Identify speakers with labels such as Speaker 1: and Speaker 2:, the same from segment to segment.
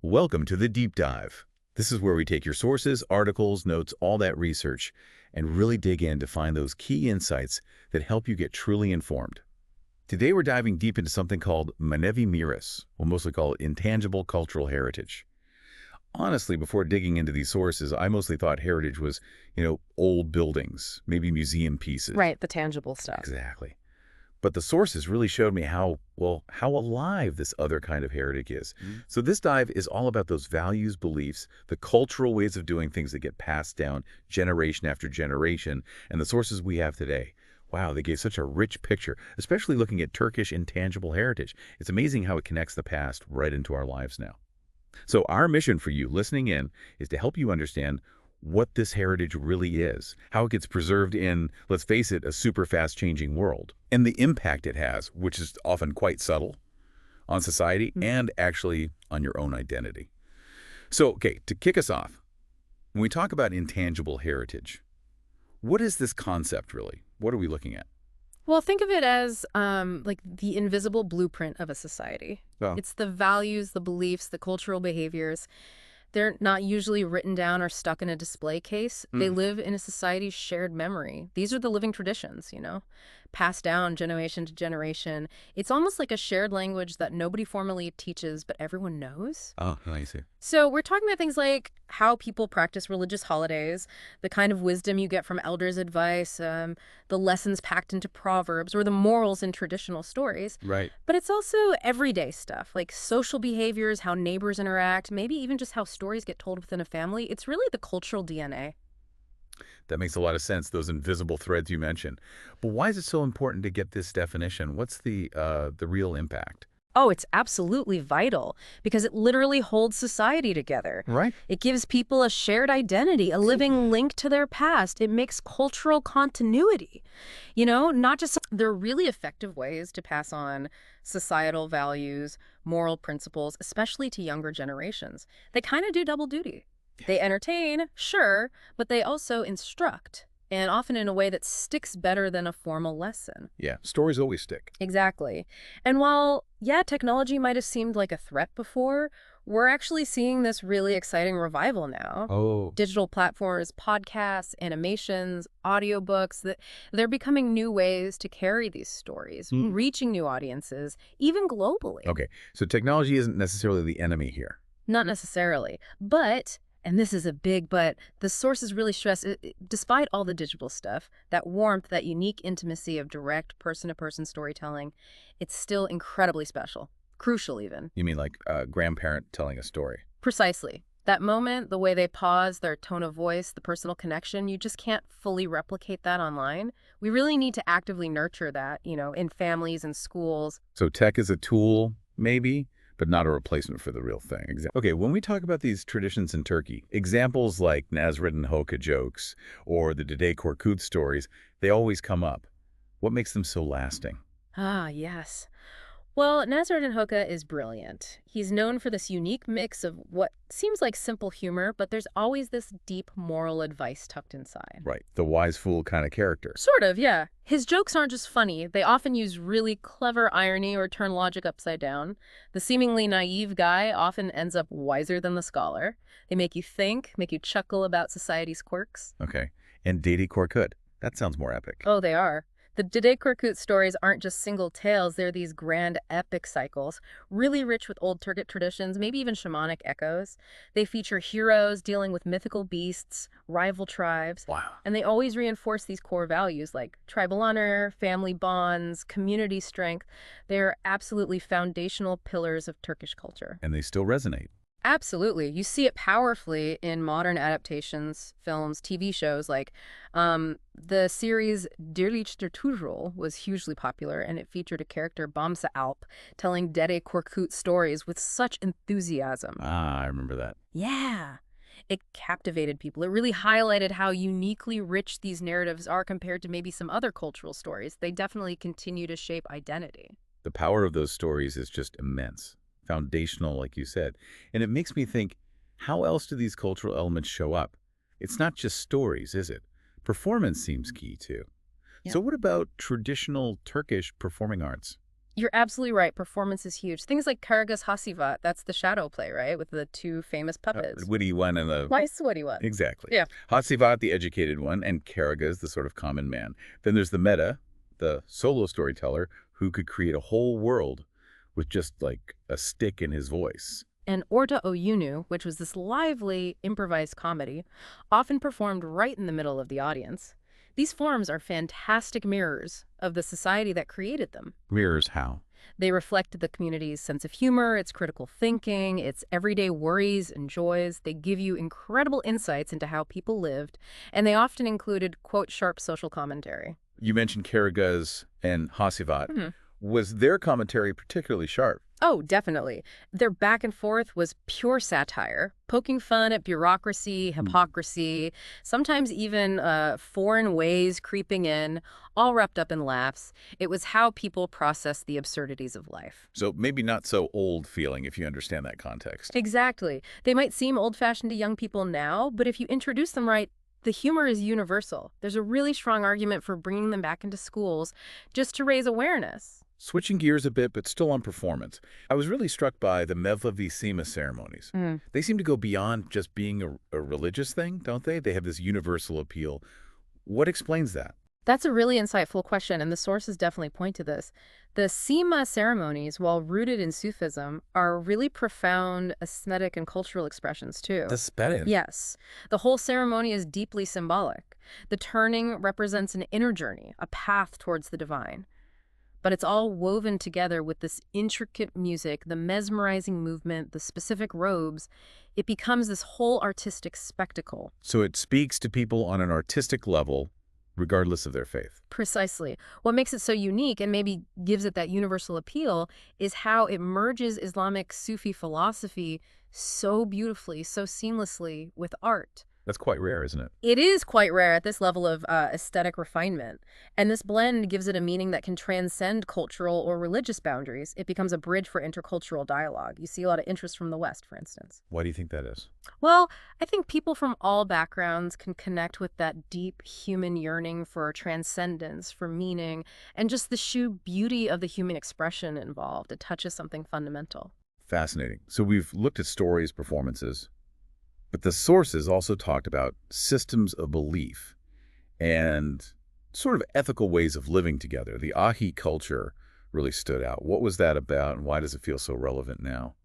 Speaker 1: Welcome to the Deep Dive. This is where we take your sources, articles, notes, all that research, and really dig in to find those key insights that help you get truly informed. Today we're diving deep into something called Manevi Miras. We'll mostly call it intangible cultural heritage. Honestly, before digging into these sources, I mostly thought heritage was, old buildings, maybe museum pieces.
Speaker 2: Right, the tangible stuff.
Speaker 1: Exactly. But the sources really showed me how alive this other kind of heritage is. So this dive is all about those values, beliefs, the cultural ways of doing things that get passed down generation after generation, and the sources we have today. Wow, they gave such a rich picture, especially looking at Turkish intangible heritage. It's amazing how it connects the past right into our lives now. So our mission for you listening in is to help you understand what this heritage really is, how it gets preserved in, let's face it, a super fast changing world, and the impact it has, which is often quite subtle, on society and actually on your own identity. So, okay, to kick us off, when we talk about intangible heritage, what is this concept really? What are we looking at?
Speaker 2: Well, think of it as like the invisible blueprint of a society.
Speaker 1: Oh.
Speaker 2: It's the values, the beliefs, the cultural behaviors. They're not usually written down or stuck in a display case. They live in a society's shared memory. These are the living traditions, passed down generation to generation. It's almost like a shared language that nobody formally teaches, but everyone knows.
Speaker 1: Oh, I see.
Speaker 2: So we're talking about things like how people practice religious holidays, the kind of wisdom you get from elders' advice, the lessons packed into proverbs, or the morals in traditional stories.
Speaker 1: Right.
Speaker 2: But it's also everyday stuff, like social behaviors, how neighbors interact, maybe even just how stories get told within a family. It's really the cultural DNA.
Speaker 1: That makes a lot of sense, those invisible threads you mentioned. But why is it so important to get this definition? What's the real impact?
Speaker 2: Oh, it's absolutely vital because it literally holds society together.
Speaker 1: Right.
Speaker 2: It gives people a shared identity, a living link to their past. It makes cultural continuity. Not just they're really effective ways to pass on societal values, moral principles, especially to younger generations. They kind of do double duty. They entertain, sure, but they also instruct, and often in a way that sticks better than a formal lesson.
Speaker 1: Yeah, stories always stick.
Speaker 2: Exactly. And while, technology might have seemed like a threat before, we're actually seeing this really exciting revival now.
Speaker 1: Oh.
Speaker 2: Digital platforms, podcasts, animations, audiobooks, they're becoming new ways to carry these stories, reaching new audiences, even globally.
Speaker 1: Okay, so technology isn't necessarily the enemy here.
Speaker 2: Not necessarily, but, and this is a big but, the sources really stress, despite all the digital stuff, that warmth, that unique intimacy of direct person-to-person storytelling, it's still incredibly special, crucial even.
Speaker 1: You mean like a grandparent telling a story?
Speaker 2: Precisely. That moment, the way they pause, their tone of voice, the personal connection, you just can't fully replicate that online. We really need to actively nurture that, in families and schools.
Speaker 1: So tech is a tool, maybe, but not a replacement for the real thing. Okay, when we talk about these traditions in Turkey, examples like Nasreddin Hoca jokes or the Dede Korkut stories, they always come up. What makes them so lasting?
Speaker 2: Ah, yes. Well, Nasreddin Hoca is brilliant. He's known for this unique mix of what seems like simple humor, but there's always this deep moral advice tucked inside.
Speaker 1: Right, the wise fool kind of character.
Speaker 2: Sort of, yeah. His jokes aren't just funny. They often use really clever irony or turn logic upside down. The seemingly naive guy often ends up wiser than the scholar. They make you think, make you chuckle about society's quirks.
Speaker 1: Okay, and Dede Korkut. That sounds more epic.
Speaker 2: Oh, they are. The Dede Korkut stories aren't just single tales, they're these grand epic cycles, really rich with old Turkic traditions, maybe even shamanic echoes. They feature heroes dealing with mythical beasts, rival tribes,
Speaker 1: Wow.
Speaker 2: and they always reinforce these core values like tribal honor, family bonds, community strength. They're absolutely foundational pillars of Turkish culture.
Speaker 1: And they still resonate.
Speaker 2: Absolutely. You see it powerfully in modern adaptations, films, TV shows. Like the series Dirliç der Tuğrul was hugely popular, and it featured a character, Bamsa Alp, telling Dede Korkut stories with such enthusiasm.
Speaker 1: Ah, I remember that.
Speaker 2: Yeah. It captivated people. It really highlighted how uniquely rich these narratives are compared to maybe some other cultural stories. They definitely continue to shape identity.
Speaker 1: The power of those stories is just immense. Foundational, like you said. And it makes me think, how else do these cultural elements show up? It's not just stories, is it? Performance seems key, too.
Speaker 2: Yeah.
Speaker 1: So what about traditional Turkish performing arts?
Speaker 2: You're absolutely right. Performance is huge. Things like Karagas Hasivat, that's the shadow play, right? With the two famous
Speaker 1: The
Speaker 2: puppets.
Speaker 1: witty one and the...
Speaker 2: Nice sweaty one.
Speaker 1: Exactly.
Speaker 2: Yeah.
Speaker 1: Hatsivat, the educated one, and Karagas, the sort of common man. Then there's the meta, the solo storyteller, who could create a whole world with just like a stick in his voice.
Speaker 2: And Orta Oyunu, which was this lively, improvised comedy, often performed right in the middle of the audience. These forms are fantastic mirrors of the society that created them.
Speaker 1: Mirrors how?
Speaker 2: They reflect the community's sense of humor, its critical thinking, its everyday worries and joys. They give you incredible insights into how people lived, and they often included, quote, sharp social commentary.
Speaker 1: You mentioned Karagas and Hasivat. Was their commentary particularly sharp?
Speaker 2: Oh, definitely. Their back and forth was pure satire, poking fun at bureaucracy, hypocrisy, sometimes even foreign ways creeping in, all wrapped up in laughs. It was how people processed the absurdities of life.
Speaker 1: So maybe not so old feeling if you understand that context.
Speaker 2: Exactly. They might seem old-fashioned to young people now, but if you introduce them right, the humor is universal. There's a really strong argument for bringing them back into schools just to raise awareness.
Speaker 1: Switching gears a bit, but still on performance, I was really struck by the Mevlevisima ceremonies. They seem to go beyond just being a religious thing, don't they? They have this universal appeal. What explains that?
Speaker 2: That's a really insightful question, and the sources definitely point to this. The Sema ceremonies, while rooted in Sufism, are really profound aesthetic and cultural expressions, too.
Speaker 1: The Spedin.
Speaker 2: Yes. The whole ceremony is deeply symbolic. The turning represents an inner journey, a path towards the divine. But it's all woven together with this intricate music, the mesmerizing movement, the specific robes. It becomes this whole artistic spectacle.
Speaker 1: So it speaks to people on an artistic level, regardless of their faith.
Speaker 2: Precisely. What makes it so unique and maybe gives it that universal appeal is how it merges Islamic Sufi philosophy so beautifully, so seamlessly with art.
Speaker 1: That's quite rare, isn't it?
Speaker 2: It is quite rare at this level of aesthetic refinement. And this blend gives it a meaning that can transcend cultural or religious boundaries. It becomes a bridge for intercultural dialogue. You see a lot of interest from the West, for instance.
Speaker 1: Why do you think that is?
Speaker 2: Well, I think people from all backgrounds can connect with that deep human yearning for transcendence, for meaning, and just the sheer beauty of the human expression involved. It touches something fundamental.
Speaker 1: Fascinating. So we've looked at stories, performances, but the sources also talked about systems of belief and sort of ethical ways of living together. The Ahi culture really stood out. What was that about, and why does it feel so relevant now?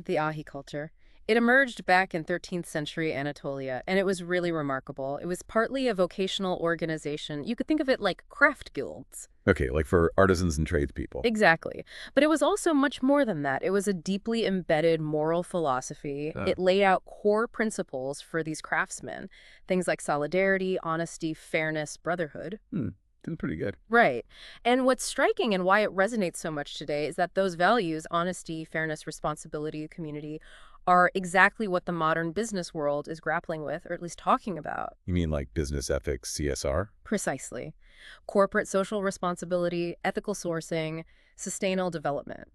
Speaker 2: The Ahi culture. It emerged back in 13th century Anatolia, and it was really remarkable. It was partly a vocational organization. You could think of it like craft guilds.
Speaker 1: Okay, like for artisans and tradespeople.
Speaker 2: Exactly. But it was also much more than that. It was a deeply embedded moral philosophy. It laid out core principles for these craftsmen, things like solidarity, honesty, fairness, brotherhood.
Speaker 1: Doing pretty good.
Speaker 2: Right. And what's striking and why it resonates so much today is that those values, honesty, fairness, responsibility, community, are exactly what the modern business world is grappling with, or at least talking about.
Speaker 1: You mean like business ethics, CSR?
Speaker 2: Precisely. Corporate social responsibility, ethical sourcing, sustainable development.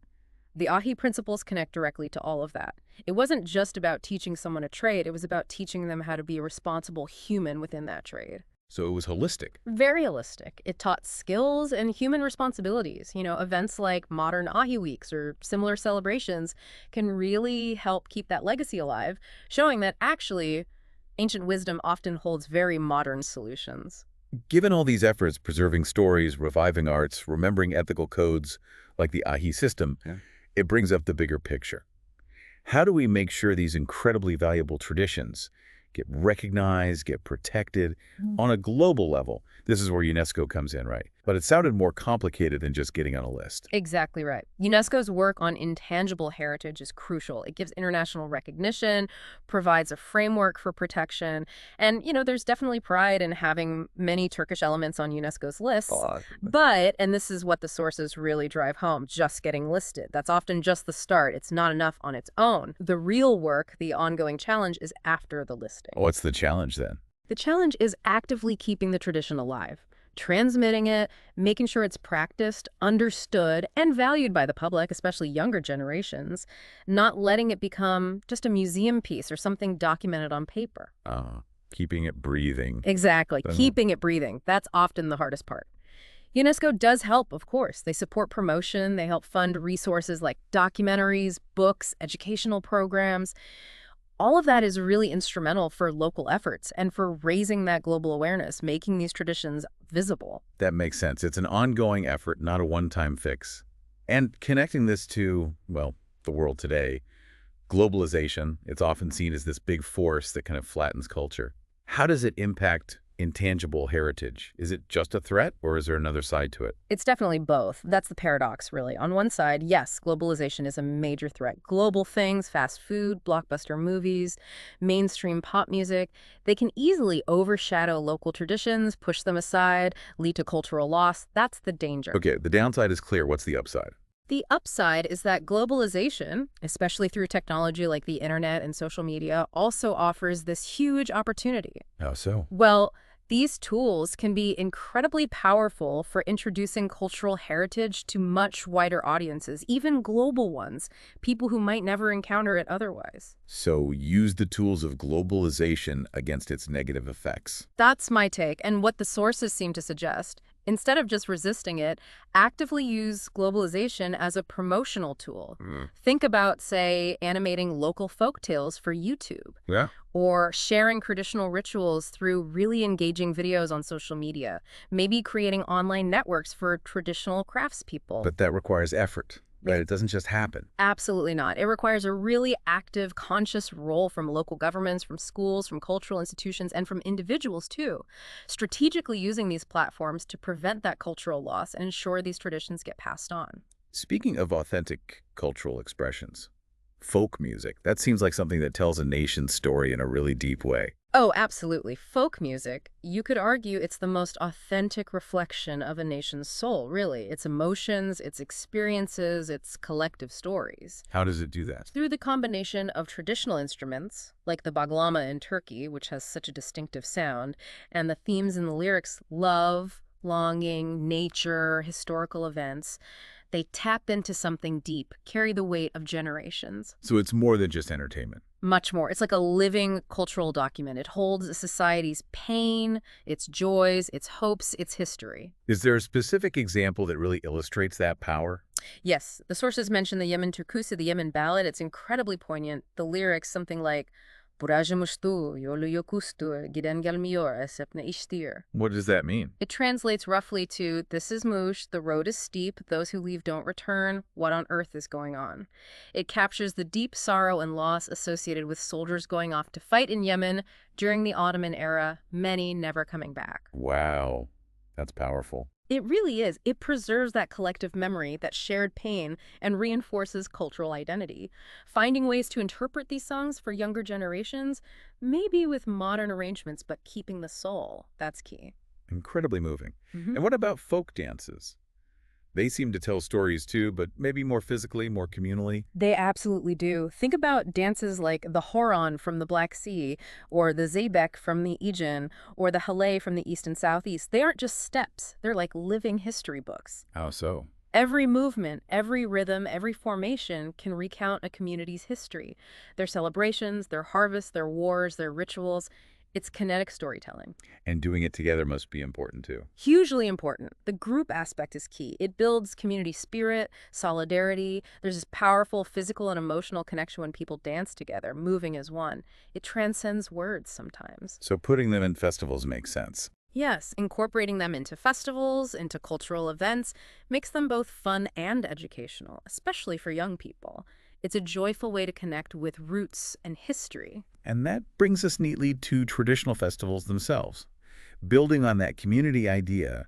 Speaker 2: The Ahi principles connect directly to all of that. It wasn't just about teaching someone a trade, it was about teaching them how to be a responsible human within that trade.
Speaker 1: So it was holistic.
Speaker 2: Very holistic. It taught skills and human responsibilities. Events like modern Ahi Weeks or similar celebrations can really help keep that legacy alive, showing that actually ancient wisdom often holds very modern solutions.
Speaker 1: Given all these efforts, preserving stories, reviving arts, remembering ethical codes like the Ahi system, it brings up the bigger picture. How do we make sure these incredibly valuable traditions get recognized, get protected on a global level? This is where UNESCO comes in, right? But it sounded more complicated than just getting on a list.
Speaker 2: Exactly right. UNESCO's work on intangible heritage is crucial. It gives international recognition, provides a framework for protection, and, there's definitely pride in having many Turkish elements on UNESCO's lists. But, and this is what the sources really drive home, just getting listed. That's often just the start. It's not enough on its own. The real work, the ongoing challenge, is after the listing.
Speaker 1: What's the challenge then?
Speaker 2: The challenge is actively keeping the tradition alive, transmitting it, making sure it's practiced, understood, and valued by the public, especially younger generations, not letting it become just a museum piece or something documented on paper.
Speaker 1: Keeping it breathing.
Speaker 2: Exactly. Keeping it breathing. That's often the hardest part. UNESCO does help, of course. They support promotion, they help fund resources like documentaries, books, educational programs. All of that is really instrumental for local efforts and for raising that global awareness, making these traditions visible.
Speaker 1: That makes sense. It's an ongoing effort, not a one-time fix. And connecting this to, well, the world today, globalization, it's often seen as this big force that kind of flattens culture. How does it impact intangible heritage? Is it just a threat, or is there another side to it?
Speaker 2: It's definitely both. That's the paradox, really. On one side, yes, globalization is a major threat. Global things, fast food, blockbuster movies, mainstream pop music, they can easily overshadow local traditions, push them aside, lead to cultural loss. That's the danger.
Speaker 1: Okay, the downside is clear. What's the upside?
Speaker 2: The upside is that globalization, especially through technology like the internet and social media, also offers this huge opportunity.
Speaker 1: How so?
Speaker 2: Well, these tools can be incredibly powerful for introducing cultural heritage to much wider audiences, even global ones, people who might never encounter it otherwise.
Speaker 1: So use the tools of globalization against its negative effects.
Speaker 2: That's my take, and what the sources seem to suggest. Instead of just resisting it, actively use globalization as a promotional tool. Think about, say, animating local folk tales for YouTube,
Speaker 1: Yeah.
Speaker 2: or sharing traditional rituals through really engaging videos on social media, maybe creating online networks for traditional craftspeople.
Speaker 1: But that requires effort, right? It doesn't just happen.
Speaker 2: Absolutely not. It requires a really active, conscious role from local governments, from schools, from cultural institutions, and from individuals, too. Strategically using these platforms to prevent that cultural loss and ensure these traditions get passed on.
Speaker 1: Speaking of authentic cultural expressions, folk music, that seems like something that tells a nation's story in a really deep way.
Speaker 2: Oh, absolutely. Folk music, you could argue it's the most authentic reflection of a nation's soul, really. Its emotions, its experiences, its collective stories.
Speaker 1: How does it do that?
Speaker 2: Through the combination of traditional instruments, like the baglama in Turkey, which has such a distinctive sound, and the themes in the lyrics, love, longing, nature, historical events, they tap into something deep, carry the weight of generations.
Speaker 1: So it's more than just entertainment.
Speaker 2: Much more. It's like a living cultural document. It holds a society's pain, its joys, its hopes, its history.
Speaker 1: Is there a specific example that really illustrates that power?
Speaker 2: Yes, the sources mention the Yemen Türküsü, the Yemen ballad. It's incredibly poignant. The lyrics, something like, "Burajımızdı, yolu yokuştu, giden gelmiyor, esep ne iştir."
Speaker 1: What does that mean?
Speaker 2: It translates roughly to, "This is Mush, the road is steep, those who leave don't return, what on earth is going on?" It captures the deep sorrow and loss associated with soldiers going off to fight in Yemen during the Ottoman era, many never coming back.
Speaker 1: Wow, that's powerful.
Speaker 2: It really is. It preserves that collective memory, that shared pain, and reinforces cultural identity. Finding ways to interpret these songs for younger generations, maybe with modern arrangements, but keeping the soul, that's key.
Speaker 1: Incredibly moving. And what about folk dances? They seem to tell stories too, but maybe more physically, more communally.
Speaker 2: They absolutely do. Think about dances like the Horon from the Black Sea, or the Zeybek from the Aegean, or the Halay from the East and Southeast. They aren't just steps. They're like living history books.
Speaker 1: How so?
Speaker 2: Every movement, every rhythm, every formation can recount a community's history. Their celebrations, their harvests, their wars, their rituals. It's kinetic storytelling.
Speaker 1: And doing it together must be important too.
Speaker 2: Hugely important. The group aspect is key. It builds community spirit, solidarity. There's this powerful physical and emotional connection when people dance together, moving as one. It transcends words sometimes.
Speaker 1: So putting them in festivals makes sense.
Speaker 2: Yes, incorporating them into festivals, into cultural events, makes them both fun and educational, especially for young people. It's a joyful way to connect with roots and history.
Speaker 1: And that brings us neatly to traditional festivals themselves. Building on that community idea,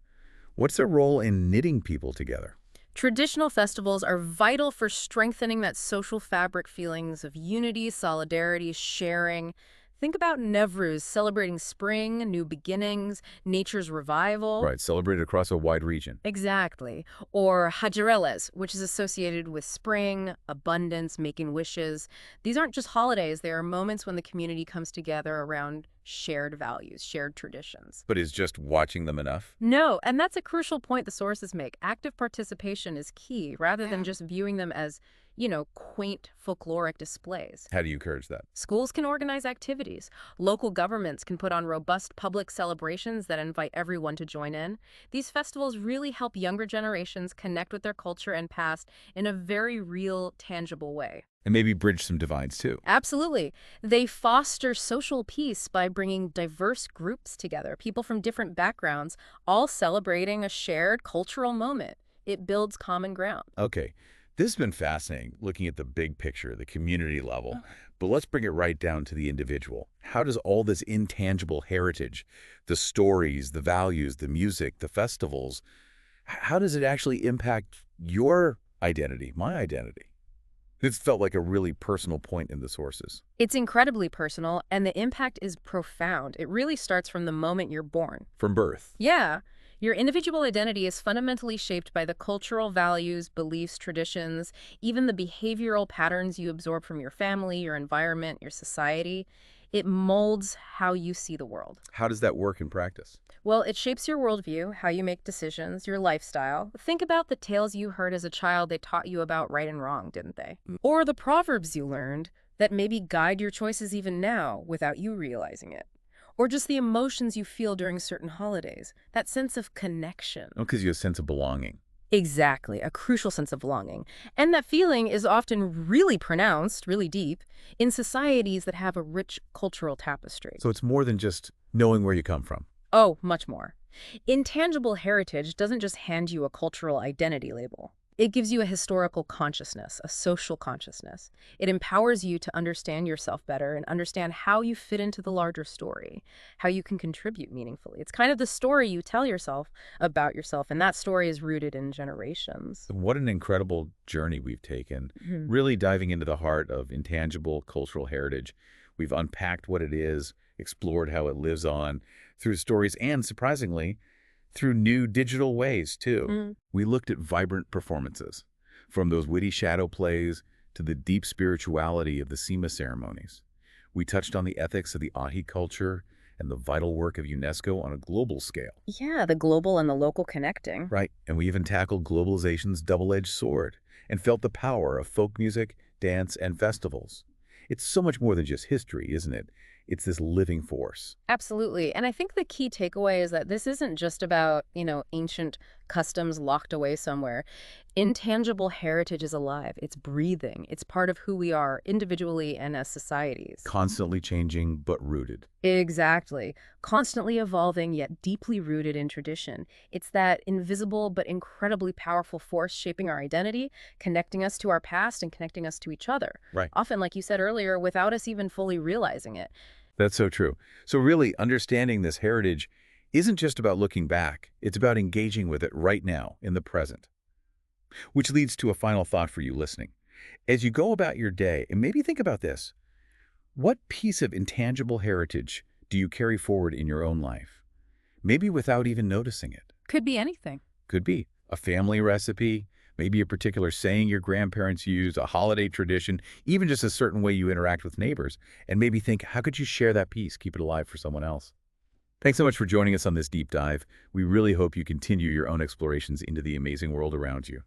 Speaker 1: what's their role in knitting people together?
Speaker 2: Traditional festivals are vital for strengthening that social fabric, feelings of unity, solidarity, sharing. Think about Nowruz, celebrating spring, new beginnings, nature's revival.
Speaker 1: Right, celebrated across a wide region.
Speaker 2: Exactly. Or Hajirelez, which is associated with spring, abundance, making wishes. These aren't just holidays. They are moments when the community comes together around shared values, shared traditions.
Speaker 1: But is just watching them enough?
Speaker 2: No, and that's a crucial point the sources make. Active participation is key, rather than just viewing them as quaint folkloric displays.
Speaker 1: How do you encourage that?
Speaker 2: Schools can organize activities. Local governments can put on robust public celebrations that invite everyone to join in. These festivals really help younger generations connect with their culture and past in a very real, tangible way.
Speaker 1: And maybe bridge some divides, too.
Speaker 2: Absolutely. They foster social peace by bringing diverse groups together, people from different backgrounds, all celebrating a shared cultural moment. It builds common ground.
Speaker 1: Okay, this has been fascinating, looking at the big picture, the community level. But let's bring it right down to the individual. How does all this intangible heritage, the stories, the values, the music, the festivals, how does it actually impact your identity, my identity? This felt like a really personal point in the sources.
Speaker 2: It's incredibly personal, and the impact is profound. It really starts from the moment you're born.
Speaker 1: From birth.
Speaker 2: Yeah. Your individual identity is fundamentally shaped by the cultural values, beliefs, traditions, even the behavioral patterns you absorb from your family, your environment, your society. It molds how you see the world.
Speaker 1: How does that work in practice?
Speaker 2: Well, it shapes your worldview, how you make decisions, your lifestyle. Think about the tales you heard as a child they taught you about right and wrong, didn't they? Or the proverbs you learned that maybe guide your choices even now without you realizing it. Or just the emotions you feel during certain holidays, that sense of connection.
Speaker 1: Oh, because you have a sense of belonging.
Speaker 2: Exactly, a crucial sense of belonging. And that feeling is often really pronounced, really deep, in societies that have a rich cultural tapestry.
Speaker 1: So it's more than just knowing where you come from.
Speaker 2: Oh, much more. Intangible heritage doesn't just hand you a cultural identity label. It gives you a historical consciousness, a social consciousness. It empowers you to understand yourself better and understand how you fit into the larger story, how you can contribute meaningfully. It's kind of the story you tell yourself about yourself, and that story is rooted in generations.
Speaker 1: What an incredible journey we've taken, really diving into the heart of intangible cultural heritage. We've unpacked what it is, explored how it lives on through stories, and surprisingly, through new digital ways, too. We looked at vibrant performances, from those witty shadow plays to the deep spirituality of the Sema ceremonies. We touched on the ethics of the Ahi culture and the vital work of UNESCO on a global scale.
Speaker 2: Yeah, the global and the local connecting.
Speaker 1: Right, and we even tackled globalization's double-edged sword and felt the power of folk music, dance, and festivals. It's so much more than just history, isn't it? It's this living force.
Speaker 2: Absolutely. And I think the key takeaway is that this isn't just about, ancient customs locked away somewhere. Intangible heritage is alive. It's breathing. It's part of who we are individually and as societies.
Speaker 1: Constantly changing, but rooted.
Speaker 2: Exactly. Constantly evolving, yet deeply rooted in tradition. It's that invisible but incredibly powerful force shaping our identity, connecting us to our past and connecting us to each other.
Speaker 1: Right.
Speaker 2: Often, like you said earlier, without us even fully realizing it.
Speaker 1: That's so true. So really, understanding this heritage isn't just about looking back. It's about engaging with it right now, in the present. Which leads to a final thought for you listening. As you go about your day, and maybe think about this, what piece of intangible heritage do you carry forward in your own life? Maybe without even noticing it.
Speaker 2: Could be anything.
Speaker 1: Could be a family recipe, maybe a particular saying your grandparents used, a holiday tradition, even just a certain way you interact with neighbors. And maybe think, how could you share that piece, keep it alive for someone else? Thanks so much for joining us on this deep dive. We really hope you continue your own explorations into the amazing world around you.